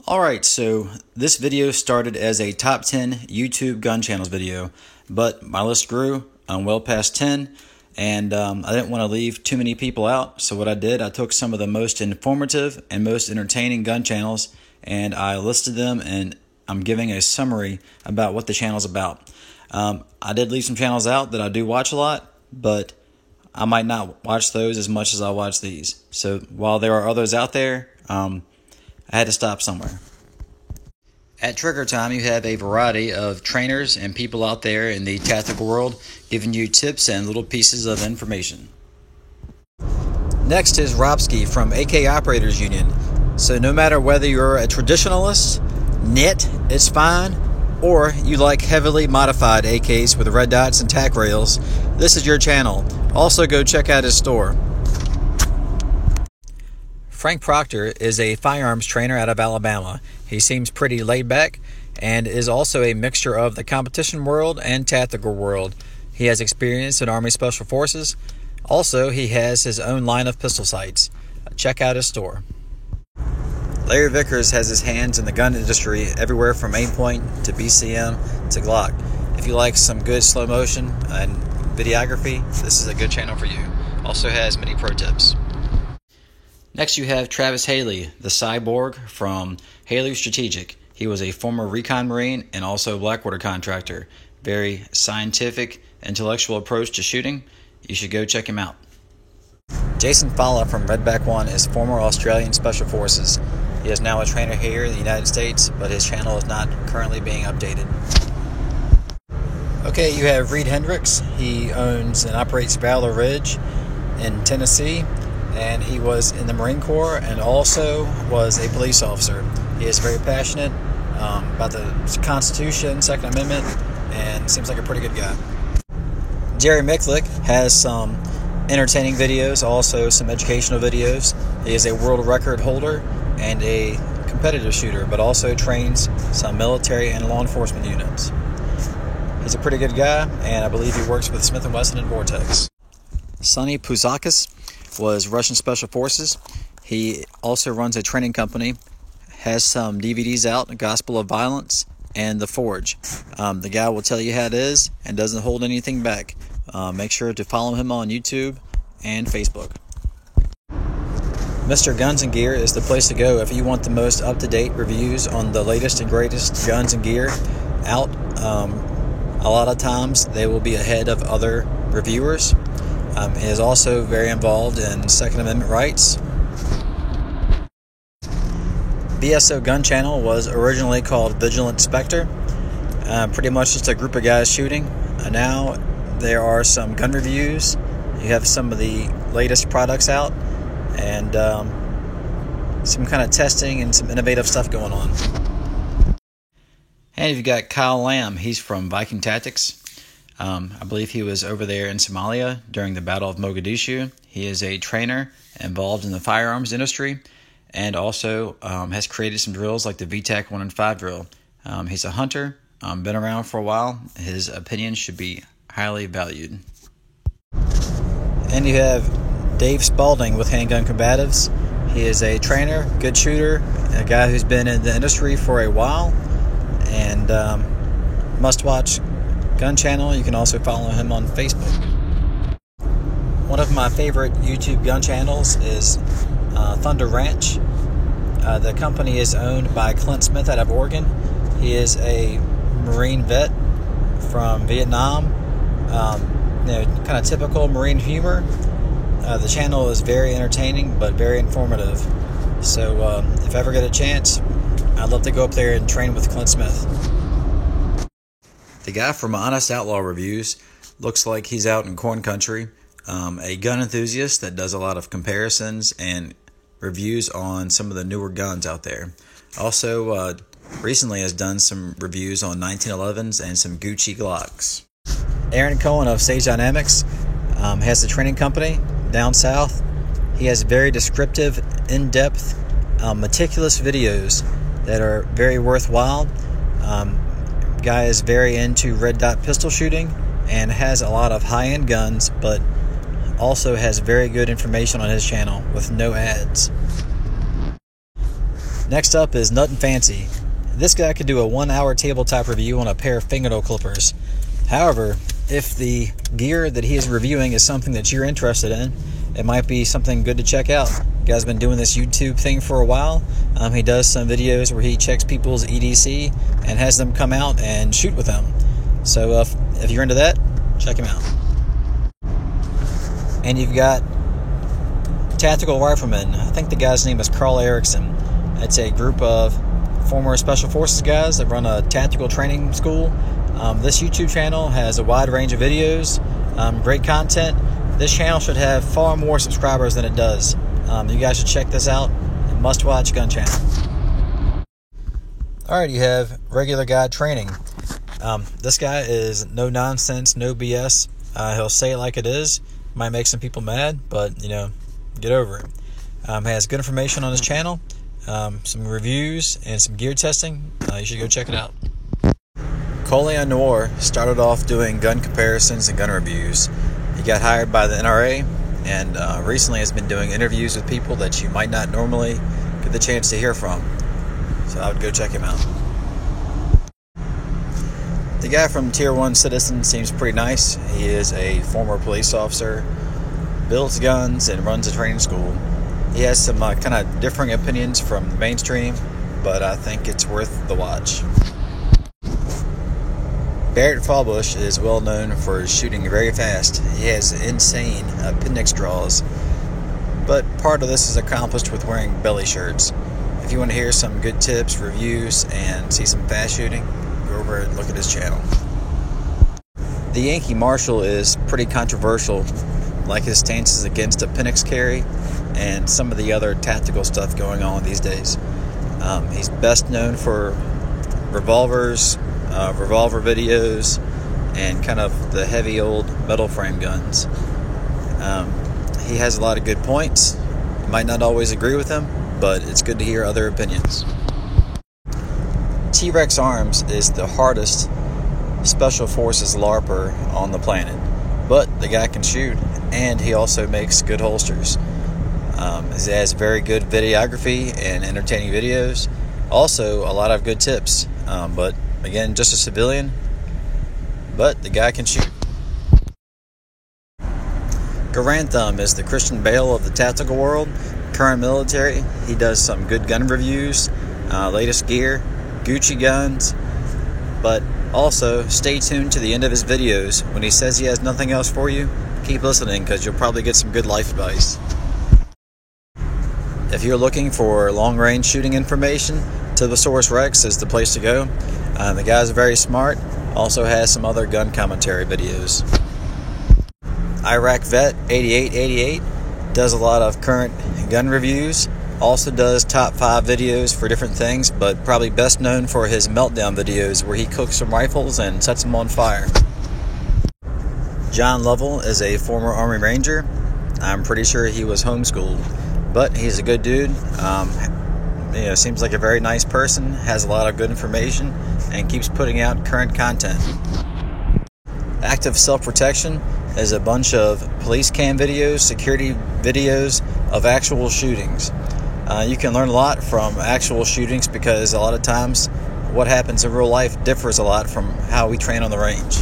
Alright, so this video started as a top 10 YouTube gun channels video, but my list grew. I'm well past 10, and I didn't want to leave too many people out, so what I did, I took some of the most informative and most entertaining gun channels, and I listed them, and I'm giving a summary about what the channel's about. I did leave some channels out that I do watch a lot, but I might not watch those as much as I watch these. So while there are others out there, I had to stop somewhere. At Trigger Time, you have a variety of trainers and people out there in the tactical world giving you tips and little pieces of information. Next is Robski from AK Operators Union. So no matter whether you're a traditionalist, knit is fine, or you like heavily modified AKs with red dots and tack rails, this is your channel. Also go check out his store. Frank Proctor is a firearms trainer out of Alabama. He seems pretty laid back and is also a mixture of the competition world and tactical world. He has experience in Army Special Forces. Also, he has his own line of pistol sights. Check out his store. Larry Vickers has his hands in the gun industry everywhere from Aimpoint to BCM to Glock. If you like some good slow motion and videography, this is a good channel for you. Also has many pro tips. Next you have Travis Haley, the cyborg from Haley Strategic. He was a former recon Marine and also Blackwater contractor. Very scientific, intellectual approach to shooting. You should go check him out. Jason Falla from Redback One is former Australian Special Forces. He is now a trainer here in the United States, but his channel is not currently being updated. Okay, you have Reed Hendricks. He owns and operates Valor Ridge in Tennessee, and he was in the Marine Corps and also was a police officer. He is very passionate about the Constitution, Second Amendment, and seems like a pretty good guy. Jerry Micklick has some entertaining videos, also some educational videos. He is a world record holder and a competitive shooter, but also trains some military and law enforcement units. He's a pretty good guy, and I believe he works with Smith & Wesson and Vortex. Sonny Puzakis was Russian Special Forces. He also runs a training company, has some DVDs out, Gospel of Violence and The Forge. The guy will tell you how it is and doesn't hold anything back. Make sure to follow him on YouTube and Facebook. Mr. Guns and Gear is the place to go if you want the most up-to-date reviews on the latest and greatest guns and gear out. A lot of times they will be ahead of other reviewers. He is also very involved in Second Amendment rights. BSO Gun Channel was originally called Vigilant Spectre. Pretty much just a group of guys shooting. Now there are some gun reviews. You have some of the latest products out, and some kind of testing and some innovative stuff going on. And you've got Kyle Lamb. He's from Viking Tactics. I believe he was over there in Somalia during the Battle of Mogadishu. He is a trainer involved in the firearms industry and also has created some drills like the VTAC 1 and 5 drill. He's a hunter, been around for a while. His opinion should be highly valued. And you have Dave Spalding with Handgun Combatives. He is a trainer, good shooter, a guy who's been in the industry for a while, and must-watch gun channel. You can also follow him on Facebook. One of my favorite YouTube gun channels is Thunder Ranch. The company is owned by Clint Smith out of Oregon. He is a Marine vet from Vietnam. Kind of typical Marine humor. The channel is very entertaining but very informative. So if I ever get a chance, I'd love to go up there and train with Clint Smith. The guy from Honest Outlaw Reviews looks like he's out in corn country, a gun enthusiast that does a lot of comparisons and reviews on some of the newer guns out there. Also, recently has done some reviews on 1911s and some Gucci Glocks. Aaron Cohen of Sage Dynamics has a training company down south. He has very descriptive, in-depth, meticulous videos that are very worthwhile. Guy is very into red dot pistol shooting and has a lot of high-end guns, but also has very good information on his channel with no ads. Next up is Nut and Fancy. This guy could do a 1-hour tabletop review on a pair of fingernail clippers. However, if the gear that he is reviewing is something that you're interested in, it might be something good to check out. The guy's been doing this YouTube thing for a while. He does some videos where he checks people's EDC and has them come out and shoot with them. So if you're into that, check him out. And you've got Tactical Rifleman. I think the guy's name is Carl Erickson. It's a group of former Special Forces guys that run a tactical training school. This YouTube channel has a wide range of videos, great content. This channel should have far more subscribers than it does. You guys should check this out. Must-watch gun channel. Alright, you have Regular Guy Training. This guy is no nonsense, no BS. He'll say it like it is. Might make some people mad, but, you know, get over it. Has good information on his channel, some reviews, and some gear testing. You should go check it out. Coleon Noir started off doing gun comparisons and gun reviews. He got hired by the NRA, and recently has been doing interviews with people that you might not normally get the chance to hear from. So I would go check him out. The guy from Tier 1 Citizen seems pretty nice. He is a former police officer, builds guns, and runs a training school. He has some kind of differing opinions from the mainstream, but I think it's worth the watch. Barrett Fallbush is well known for shooting very fast. He has insane appendix draws, but part of this is accomplished with wearing belly shirts. If you want to hear some good tips, reviews, and see some fast shooting, go over and look at his channel. The Yankee Marshal is pretty controversial, like his stances against appendix carry and some of the other tactical stuff going on these days. He's best known for revolvers, revolver videos, and kind of the heavy old metal frame guns. He has a lot of good points. You might not always agree with him, but it's good to hear other opinions. T-Rex Arms is the hardest Special Forces LARPer on the planet, but the guy can shoot, and he also makes good holsters. He has very good videography and entertaining videos. Also, a lot of good tips, but again, just a civilian, but the guy can shoot. Garantham is the Christian Bale of the tactical world, current military. He does some good gun reviews, latest gear, Gucci guns, but also stay tuned to the end of his videos. When he says he has nothing else for you, keep listening because you'll probably get some good life advice. If you're looking for long-range shooting information, Tivosaurus Rex is the place to go. The guy's very smart, also has some other gun commentary videos. Iraq Vet 8888 does a lot of current gun reviews, also does top 5 videos for different things, but probably best known for his meltdown videos where he cooks some rifles and sets them on fire. John Lovell is a former Army Ranger. I'm pretty sure he was homeschooled, but he's a good dude. Seems like a very nice person, has a lot of good information, and keeps putting out current content. Active Self-Protection is a bunch of police cam videos, security videos of actual shootings. You can learn a lot from actual shootings because a lot of times what happens in real life differs a lot from how we train on the range.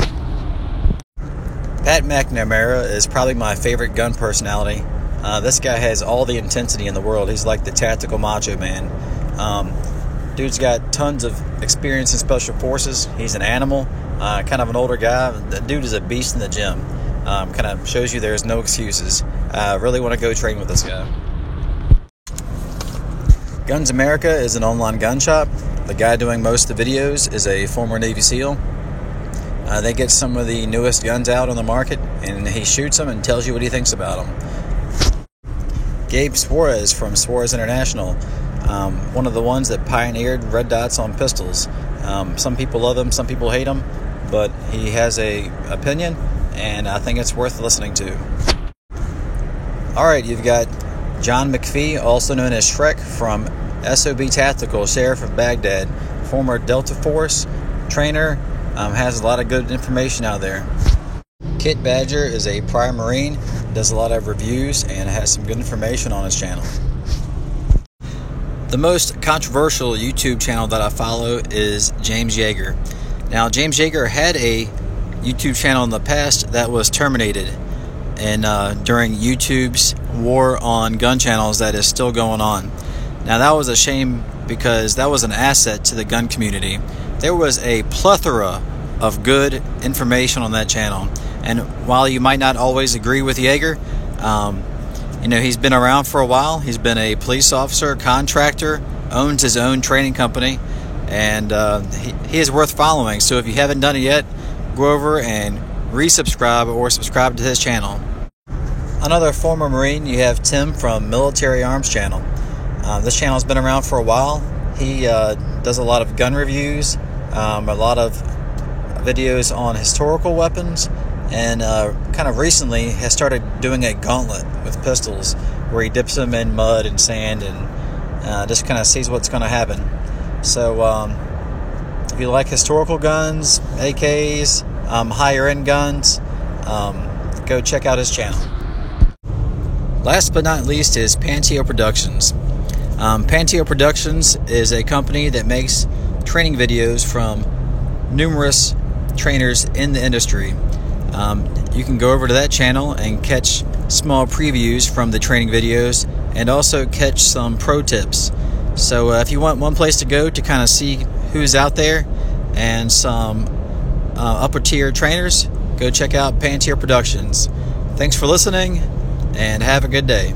Pat McNamara is probably my favorite gun personality. This guy has all the intensity in the world. He's like the tactical macho man. Dude's got tons of experience in Special Forces. He's an animal, kind of an older guy. The dude is a beast in the gym. Kind of shows you there's no excuses. Really want to go train with this guy. Guns America is an online gun shop. The guy doing most of the videos is a former Navy SEAL. They get some of the newest guns out on the market, and he shoots them and tells you what he thinks about them. Gabe Suarez from Suarez International, one of the ones that pioneered red dots on pistols. Some people love him, some people hate him, but he has an opinion, and I think it's worth listening to. Alright, you've got John McPhee, also known as Shrek, from SOB Tactical, Sheriff of Baghdad, former Delta Force trainer, has a lot of good information out there. Kit Badger is a prior Marine, does a lot of reviews, and has some good information on his channel. The most controversial YouTube channel that I follow is James Yeager. Now, James Yeager had a YouTube channel in the past that was terminated, and during YouTube's war on gun channels that is still going on. Now, that was a shame because that was an asset to the gun community. There was a plethora of good information on that channel, and while you might not always agree with Yeager, he's been around for a while. He's been a police officer, contractor, owns his own training company, and he is worth following. So if you haven't done it yet, go over and resubscribe or subscribe to his channel. Another former Marine, you have Tim from Military Arms Channel. This channel has been around for a while. He does a lot of gun reviews, a lot of videos on historical weapons, and kind of recently has started doing a gauntlet with pistols where he dips them in mud and sand and just kind of sees what's going to happen. So if you like historical guns, AKs, higher end guns, go check out his channel. Last but not least is Panteo Productions. Panteo Productions is a company that makes training videos from numerous trainers in the industry. You can go over to that channel and catch small previews from the training videos and also catch some pro tips. So if you want one place to go to kind of see who's out there and some upper tier trainers, go check out Panteo Productions. Thanks for listening and have a good day.